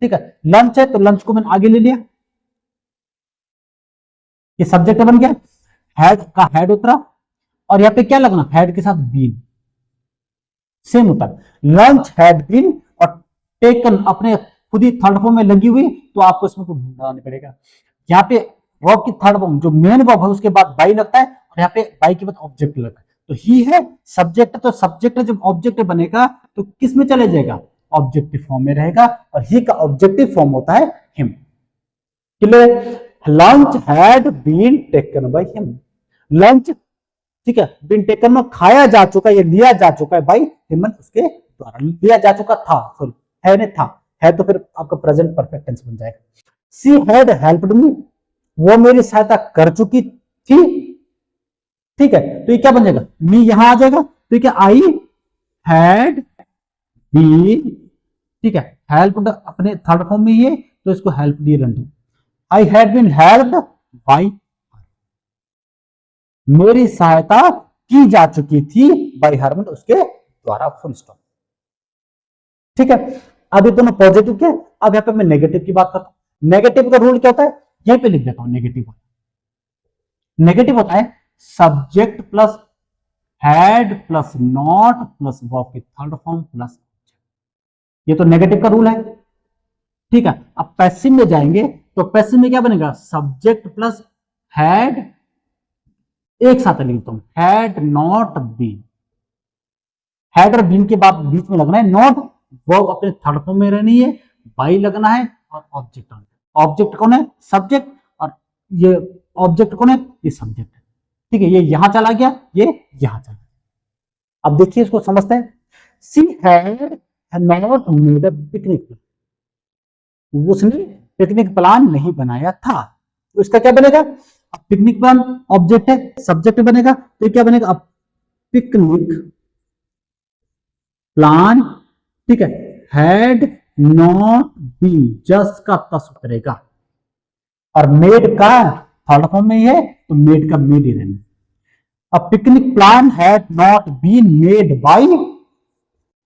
ठीक है, लंच है तो लंच को मैंने आगे ले लिया, ये सब्जेक्ट बन गया, हैड का हैड उतरा, और यहां पे क्या लगना, हैड के साथ बीन, सेम होता है। लंच हैड बीन और टेकन अपने खुद ही थर्ड फॉर्म में लगी हुई, तो आपको इसमें कुछ ढूंढना नहीं पड़ेगा। यहाँ पे वर्ब की थर्ड फॉर्म जो मेन वर्ब है उसके बाद बाई लगता है, और यहाँ पे बाई के बाद ऑब्जेक्ट लगता है। तो ही है सब्जेक्ट, तो सब्जेक्ट जब ऑब्जेक्ट बनेगा तो किस में चले जाएगा, ऑब्जेक्टिव फॉर्म में रहेगा, और ही का ऑब्जेक्टिव फॉर्म होता है him. Clear, lunch had been taken by him, lunch, ठीक है, बीन टेकन में खाया जा चुका, ये लिया जा चुका है भाई हिमन, उसके द्वारा लिया जा चुका था, सॉरी है नहीं था, है तो फिर आपका प्रेजेंट परफेक्ट टेंस बन जाएगा। शी हैड हेल्प्ड मी, वो मेरी सहायता कर चुकी थी। ठीक है, तो ये क्या बन जाएगा, मी यहां आ जाएगा, तो क्या आई हैड बीन, ठीक है, हेल्प्ड अपने थर्ड फॉर्म में ये, तो इसको हेल्प डी रन दो, I had been helped by, मेरी सहायता की जा चुकी थी बाई हर, मतलब उसके द्वारा, फुल स्टॉप। ठीक है, अब ये दोनों पॉजिटिव के, अब यहां पे मैं नेगेटिव की बात करता हूं। नेगेटिव का रूल क्या होता है, यहीं पे लिख देता हूं नेगेटिव। नेगेटिव होता है subject plus had plus not plus verb की थर्ड फॉर्म प्लस, ये तो नेगेटिव का रूल है। ठीक है, अब पैसिव में जाएंगे तो पैसिव में क्या बनेगा, सब्जेक्ट प्लस हैड, एक साथ लिखता हूं, हैड नॉट बीन। हैड और बीन के बाद बीच में लगना है नॉट, वर्ब अपने थर्ड फॉर्म में रहनी है, बाई लगना है, और ऑब्जेक्ट ऑब्जेक्ट कौन है, सब्जेक्ट, और ये ऑब्जेक्ट कौन है, ये सब्जेक्ट है। ठीक है, ये यहां चला गया, ये यहां चला गया। अब देखिए इसको समझते हैं। She had not made a picnic, उसने पिकनिक प्लान नहीं बनाया था, तो इसका क्या बनेगा, अब पिकनिक प्लान ऑब्जेक्ट है, सब्जेक्ट बनेगा, तो क्या बनेगा, अब पिकनिक प्लान, ठीक है, हैड नॉट बीन, जस्ट का तस उतरेगा, और मेड का थर्ड फॉर्म में ही है तो मेड का मेड ही रहना। अब picnic plan had not been made by,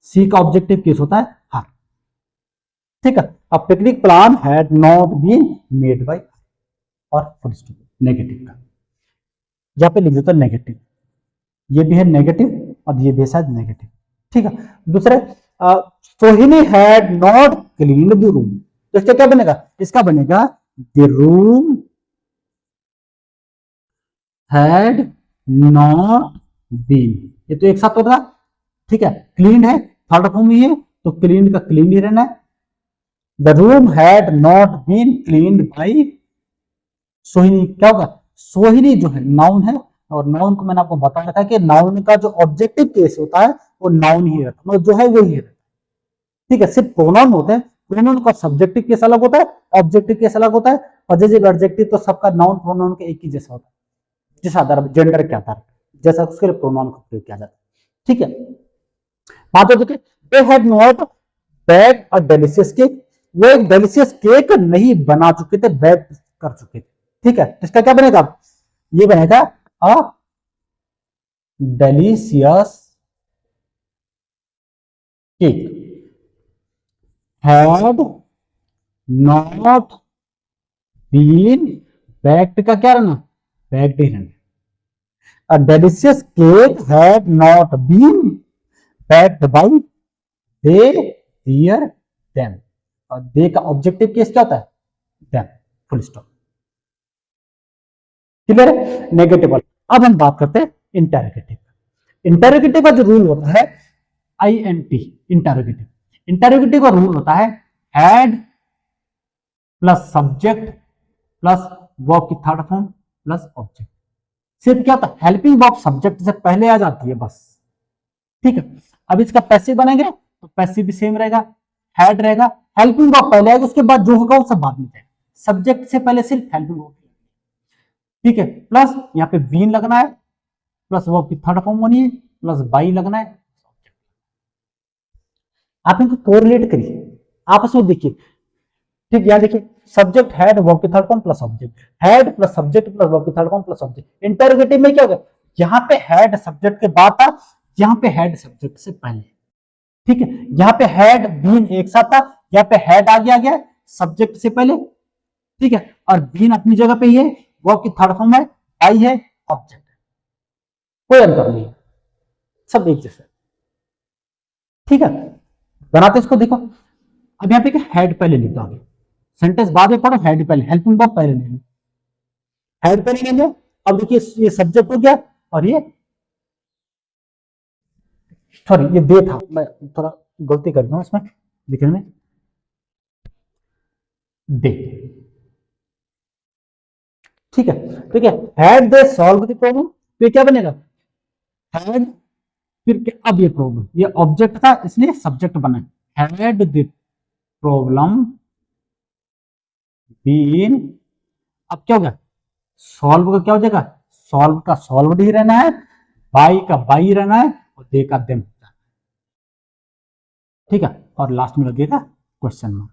she का ऑब्जेक्टिव केस होता है हर। ठीक है, अब picnic plan had not been made by, और फुल स्टॉप, नेगेटिव का यहां पे लिख देता नेगेटिव, ये भी है नेगेटिव और ये भी शायद नेगेटिव। ठीक है, दूसरे Sohini had not clean the room, तो इसका क्या बनेगा, इसका बनेगा the room had not been, ये तो एक साथ होगा। ठीक है, क्लीन है, थर्ड फॉर्म ही है तो क्लीन का क्लीन ही रहना है। The room had not been cleaned by Sohini, क्या होगा, सोहिनी जो है नाउन है, और नाउन को मैंने आपको बताया था कि नाउन का जो ऑब्जेक्टिव केस होता है वो नाउन ही रहता है, मतलब जो है वही रहता है। ठीक है, सिर्फ प्रोनाउन होते हैं, प्रोनाउन का सब्जेक्टिव केस अलग होता है, ऑब्जेक्टिव केस अलग होता है, पॉजिटिव एडजेक्टिव तो सबका नाउन प्रोनाउन के एक ही जैसा होता है, जिस आधार पर जेंडर के आधार पर जैसा उसके लिए प्रोनाउन का प्रयोग किया जाता है। ठीक है, बात हो चुकी, they had not bake a delicious cake, वो एक डिलीशियस केक नहीं बना चुके थे, बेक कर चुके थे। ठीक है, इसका क्या बनेगा, ये बनेगा a delicious cake had not been baked, का क्या रहना, बेक्ड ही रहना। A delicious cake had not been baked by they, their, them, और दे का ऑब्जेक्टिव केस क्या होता है, them, फुल स्टॉप। क्लियर है, नेगेटिव। अब हम बात करते हैं इंटेरोगेटिव। इंटेरोगेटिव का जो रूल होता है I N T, interrogative, interrogative का रूल होता है had plus subject plus verb की थर्ड फॉर्म प्लस ऑब्जेक्ट। सिर्फ क्या होता है, हेल्पिंग वर्ब सब्जेक्ट से पहले आ जाती है बस। ठीक है, अब इसका पैसिव बनेंगे तो पैसिव भी सेम रहेगा, हैड रहेगा, हेल्पिंग वर्ब पहले आएगा, उसके बाद जो होगा वो सब बाद में जाएगा, सब्जेक्ट से पहले सिर्फ हेल्पिंग वर्ब। ठीक है, प्लस यहाँ पे बीन लगना है, प्लस वर्ब की थर्ड फॉर्म होनी है, प्लस बाई लगना है। आप इनको कोरिलेट करिए, आपस में देखिए। ठीक, यहाँ देखिए, सब्जेक्ट हैड वर्ब की third form plus object, had plus subject plus verb की third form plus object. Interrogative में क्या होगा, यहाँ पे हैड सब्जेक्ट के बाद था, यहाँ पे हैड सब्जेक्ट से पहले। ठीक है, यहाँ पे हैड बीन एक साथ था, यहाँ पे हैड आ गया सब्जेक्ट से पहले। ठीक है, और बीन अपनी जगह पे ही है, वर्ब की थर्ड फॉर्म है, आई है, ऑब्जेक्ट है, कोई अंतर नहीं है, सब एक जैसे। ठीक है, बनाते इसको देखो। अब यहाँ पे हेड पहले लिख दो, आगे सेंटेंस बाद में पढ़ो, हेड पहले, हेल्पिंग वर्ब पहले ले लो, हेड पहले ले लो। अब देखिए ये सब्जेक्ट हो गया, और ये सॉरी ये दे था, मैं थोड़ा गलती कर रहा हूं इसमें लिखने में, दे। ठीक है, ठीक है, had they solve the problem, तो क्या बनेगा, हैड, फिर अब ये प्रॉब्लम, ये ऑब्जेक्ट था इसलिए सब्जेक्ट बना, हैड द प्रॉब्लम बीन, अब क्या होगा, सॉल्व का क्या हो जाएगा, सॉल्व का सॉल्व ही रहना है, बाई का बाई रहना है, और दे का देम। ठीक है, और लास्ट में लगेगा क्वेश्चन मार्क।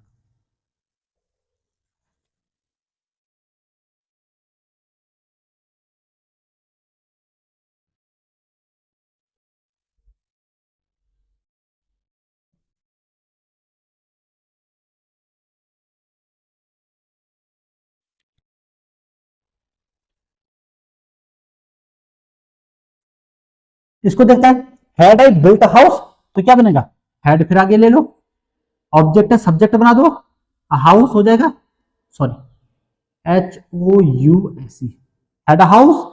इसको देखता है, हैड आई बिल्ट हाउस, तो क्या बनेगा, हैड फिर आगे ले लो, ऑब्जेक्ट है सब्जेक्ट बना दो, हाउस हो जाएगा, sorry HOUSE, had house,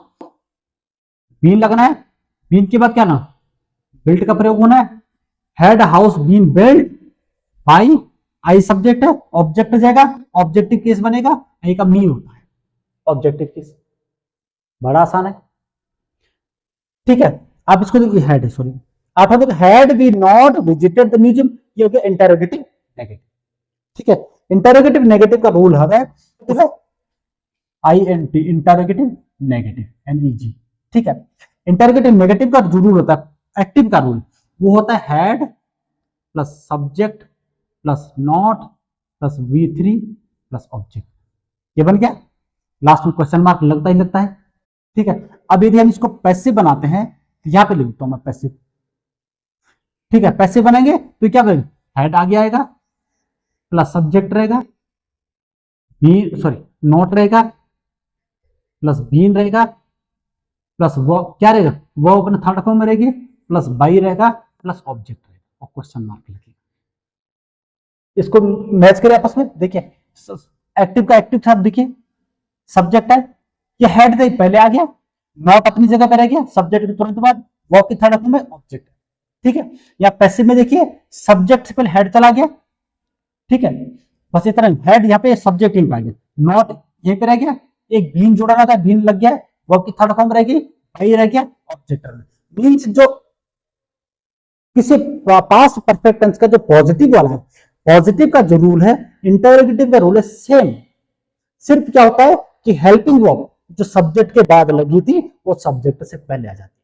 been लगना है, बीन के बाद क्या ना, बिल्ट का प्रयोग होना है, had house been built by, I subject है, ऑब्जेक्ट जाएगा, ऑब्जेक्टिव केस बनेगा, आई का मी होता है ऑब्जेक्टिव केस, बड़ा आसान है। ठीक है, आप इसको देखिए, हैड है, सॉरी आप देखो, had we not visited the museum, ये हो गया इंटरोगेटिव नेगेटिव। ठीक है, इंटरोगेटिव नेगेटिव का रूल है INT, इंटरोगेटिव नेगेटिव NEG। ठीक है, इंटरोगेटिव नेगेटिव का जो रूल होता है, एक्टिव का रूल, वो होता है had plus subject plus not plus V3 plus object, ये बन गया, लास्ट में क्वेश्चन मार्क लगता ही लगता है। ठीक है, अब यदि हम इसको पैसिव बनाते हैं तो यहां पे लिखता हूं मैं पैसिव। ठीक है, पैसिव बनेंगे तो क्या करेंगे, हेड आगे आएगा प्लस सब्जेक्ट रहेगा, बी सॉरी नॉट रहेगा प्लस बीन रहेगा प्लस वो क्या रहेगा, वो अपने थर्ड फॉर्म में रहेगी, प्लस बाई रहेगा प्लस ऑब्जेक्ट रहेगा और क्वेश्चन मार्क लगेगा। इसको मैच करें आपस में, देखिए एक्टिव का एक्टिव था, देखिए सब्जेक्ट है, ये हेड से पहले आ गया, नॉट अपनी जगह पर रह गया, सब्जेक्ट के तुरंत बाद वो की थर्ड फॉर्म में ऑब्जेक्ट है। ठीक है, या पैसिव में देखिए सब्जेक्ट से पहले हेड चला गया, ठीक है, बस इतना, हेड यहाँ पे सब्जेक्ट यहीं आ गया, नॉट यहीं पे रह गया, एक बीन जोड़ा रहा था, बीन लग गया, वर्ब की थर्ड फॉर्म रहेगी, आई रह गया, ऑब्जेक्ट मींस जो किसी पास्ट परफेक्ट टेंस का जो पॉजिटिव वाला है, पॉजिटिव का जो रूल है, इंटरोगेटिव का रूल है सेम, सिर्फ क्या होता है कि हेल्पिंग वर्ब जो सब्जेक्ट के बाद लगी थी वो सब्जेक्ट से पहले आ जाती है।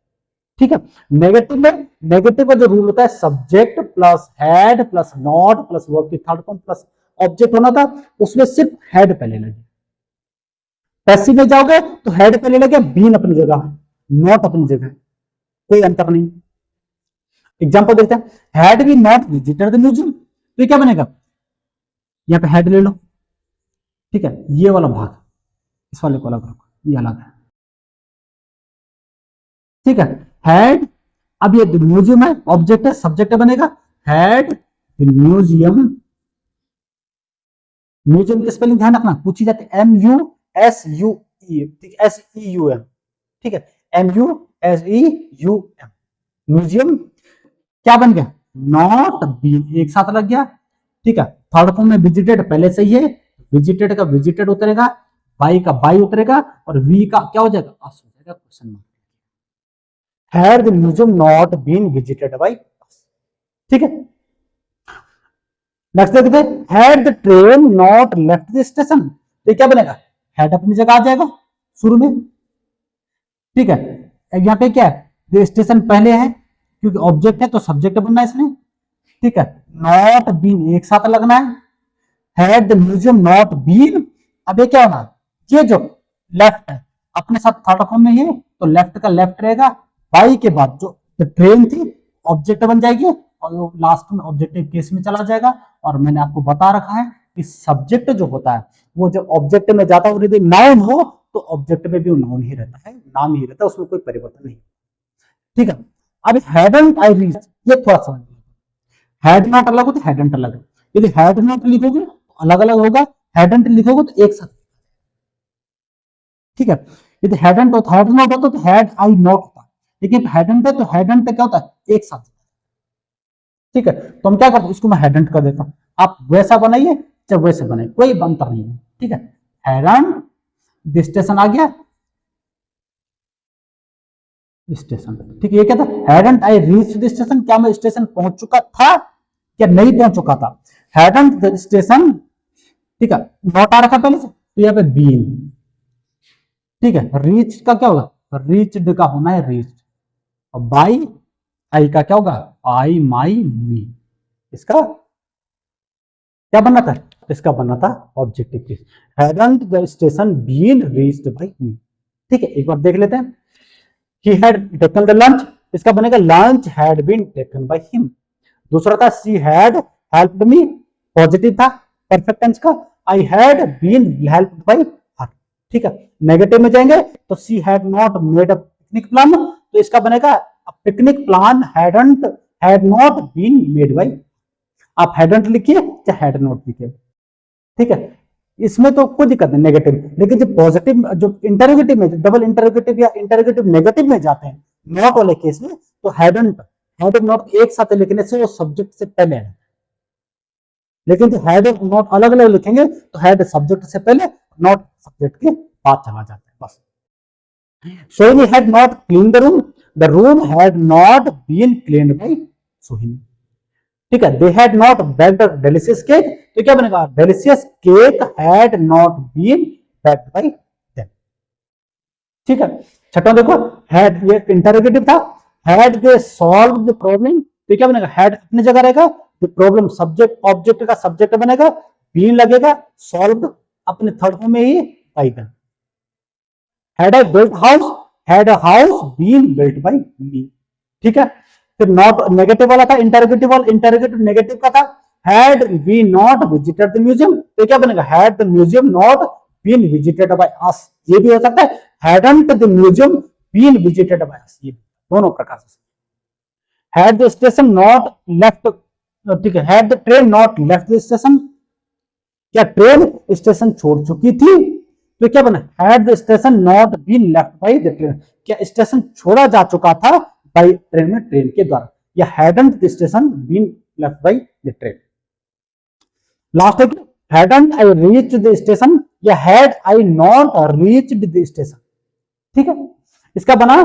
ठीक है, नेगेटिव में नेगेटिव का जो रूल होता है, subject plus head plus not plus verb की थर्ड फॉर्म प्लस ऑब्जेक्ट होना था, उसमें सिर्फ हेड पहले लगे। पैसिव में जाओगे तो हेड पहले लगे, बीन अपनी जगह, नॉट अपनी जगह, कोई अंतर नहीं। एग्जांपल देखते हैं, had we not visited the museum, तो ये क्या बनेगा, यहां पे हेड ले लो, ठीक है, ये वाला भाग इस वाले को अलग रखो, ये अलग है। ठीक है, हैड, अब ये म्यूजियम है, ऑब्जेक्ट है, सब्जेक्ट बनेगा, हैड म्यूजियम, म्यूजियम की स्पेलिंग ध्यान रखना, पूछी जाती है MUSEUM, ठीक है, SEUM, ठीक है, MUSEUM, म्यूजियम क्या बन गया, नॉट बीन एक साथ लग गया। ठीक है, थर्ड फॉर्म में विजिटेड पहले से ही है, विजिटेड का विजिटेड उतरेगा, बाई का बाई उतरेगा और वी का क्या हो जाएगा, अस हो जाएगा, question mark. Had the museum not been visited by us. ठीक है, नेक्स्ट देखते हैं, had the train not left the station, तो क्या बनेगा, हैड अपनी जगह आ जाएगा शुरू में। ठीक है, यहाँ पे क्या है, स्टेशन पहले है क्योंकि ऑब्जेक्ट है तो सब्जेक्ट बनना है इसमें। ठीक है, नॉट बीन एक साथ लगना है, had the museum not been, अब ये क्या होना, ये जो लेफ्ट है अपने साथ थर्ड फॉर्म में है तो लेफ्ट का लेफ्ट रहेगा, बाई के बाद जो ट्रेन थी ऑब्जेक्ट बन जाएगी और वो लास्ट में ऑब्जेक्टिव केस में चला जाएगा। और मैंने आपको बता रखा है कि सब्जेक्ट जो होता है वो जो ऑब्जेक्ट में जाता है, यदि नाउन हो तो ऑब्जेक्ट में भी नाउन ही रहता है, नाम ही रहता है, उसमें कोई परिवर्तन नहीं। ठीक है, अब हैडंट आई रीच, ये थोड़ा सा हैड नॉट अलग हो तो हैडंट अलग है, यदि हैड नॉट लिखोगे तो अलग अलग होगा, हैडंट लिखोगे तो एक साथ। ठीक है, यदि हैडंट होता हैड नॉट होता तो हैड आई नॉट होता, लेकिन हैडंट है तो हैडंट क्या होता है, एक साथ। ठीक है, तो हम क्या करते हैं, इसको मैं हैडंट कर देता हूं, आप वैसा बनाइए चाहे वैसे बनाइए, कोई अंतर नहीं है। ठीक है, हैडंट स्टेशन आ गया, स्टेशन। ठीक है, ये क्या था, hadn't I reach the station, क्या मैं स्टेशन पहुंच चुका था या नहीं पहुंच चुका था, हैडंट द स्टेशन। ठीक है, नॉट आ रखा पहले से तो यहाँ पे बीन। ठीक है, रीच का क्या होगा, रीच्ड का होना है रीच, और बाई आई का क्या होगा, आई माई मी, इसका क्या बनना था, इसका बनना था objective case, hadn't the station been reached by me. ठीक है, एक बार देख लेते हैं, he had taken the lunch, इसका बनेगा lunch had been taken by him। दूसरा था she had helped me, positive था परफेक्ट टेंस का, I had been helped by her। ठीक है, नेगेटिव में जाएंगे तो she had not made a picnic plan, तो इसका बनेगा picnic plan had not been made by, आप हैडंट लिखिए या हैड नॉट लिखिए, ठीक है, इसमें तो कोई दिक्कत नहीं नेगेटिव। लेकिन जो पॉजिटिव, जो इंटरोगेटिव में, डबल इंटरोगेटिव या इंटरोगेटिव नेगेटिव में जाते हैं नॉट वाले केस में, तो हैडंट हैड नॉट एक साथ लिखने से वो सब्जेक्ट से पहले है। लेकिन जो हैड और नॉट अलग अलग लिखेंगे तो हैड सब्जेक्ट से पहले, नॉट सब्जेक्ट के बाद चला जाता है बस। Sohini had not clean the room had not been cleaned by Sohini, ठीक है। They had not baked a delicious cake, तो क्या बनेगा, delicious cake had not been baked by them, ठीक है। छठा देखो, हैड ये इंटरोगेटिव था, had they solve the problem, तो क्या बनेगा, हैड अपनी जगह रहेगा, द प्रॉब्लम सब्जेक्ट, ऑब्जेक्ट का सब्जेक्ट बनेगा, बीन लगेगा, सॉल्व अपने थर्ड फॉर्म में ही by them. Had I built house, had a house been built by me, ठीक है। फिर नॉट नेगेटिव वाला था, इंटरोगेटिव वाला, इंटरोगेटिव नेगेटिव का था, had we not visited the museum, तो क्या बनेगा, had the museum not been visited by us, ये भी हो सकता है, hadn't the museum been visited by us, ये दोनों प्रकार से। Had the station not left, ठीक है, had the train not left the station, क्या ट्रेन स्टेशन छोड़ चुकी थी, तो क्या बना, had the station not been left by the train, क्या स्टेशन छोड़ा जा चुका था बाई ट्रेन में, ट्रेन के द्वारा, या hadn't the station been left by the train. Last है, hadn't I reach the station, या had I not reached the station, ठीक है। इसका बना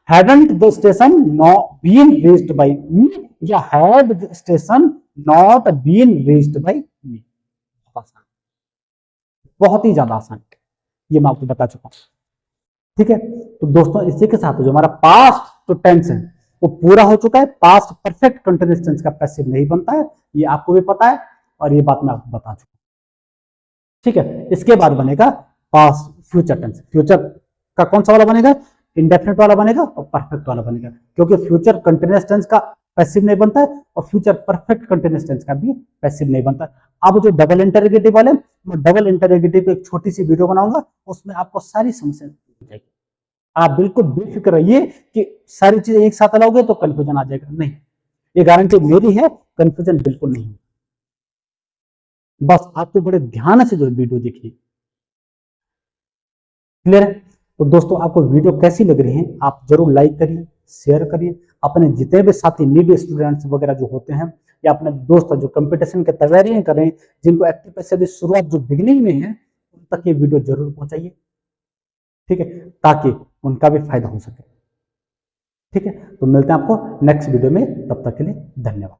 hadn't the station not been reached by me, या had the station not been reached by me. बहुत ही ज्यादा आसान, ये मैं आपको बता चुका हूं, ठीक है। तो दोस्तों इसी के साथ जो हमारा पास्ट तो टेंस है वो पूरा हो चुका है। पास्ट परफेक्ट कंटिन्यूअस टेंस का पैसिव नहीं बनता है, ये आपको भी पता है और ये बात मैं आपको बता चुका हूं, ठीक है। इसके बाद बनेगा पास्ट फ्यूचर टेंस। फ्यूचर का कौन सा वाला बनेगा, इंडेफिनिट वाला बनेगा और परफेक्ट वाला बनेगा, क्योंकि फ्यूचर कंटिन्यूअस टेंस का पैसिव नहीं बनता है और फ्यूचर परफेक्ट कंटिन्यूअस टेंस का भी पैसिव नहीं बनता है। अब जो डबल इंटरोगेटिव वाले, मैं डबल इंटरोगेटिव एक छोटी सी वीडियो बनाऊंगा, उसमें आपको सारी समस्या हो जाएगी। आप बिल्कुल बेफिक्र रहिए कि सारी चीजें एक साथ लाओगे तो कंफ्यूजन आ जाएगा, नहीं, ये गारंटी मेरी है, कंफ्यूजन बिल्कुल नहीं होगा। बस आपको बड़े ध्यान से जो वीडियो देखिए, क्लियर है। तो दोस्तों आपको वीडियो कैसी लग रही है, आप जरूर लाइक करिए, शेयर करिए, अपने जितने भी साथी नीड स्टूडेंट्स वगैरह जो होते हैं, या अपने दोस्त जो कंपटीशन की तैयारियां कर रहे हैं, जिनको एक्टिव पैसे की शुरुआत जो बिगनिंग में है, उन तक ये वीडियो जरूर पहुंचाइए, ठीक है, ताकि उनका भी फायदा हो सके, ठीक है। तो मिलते हैं आपको नेक्स्ट वीडियो में, तब तक के लिए धन्यवाद।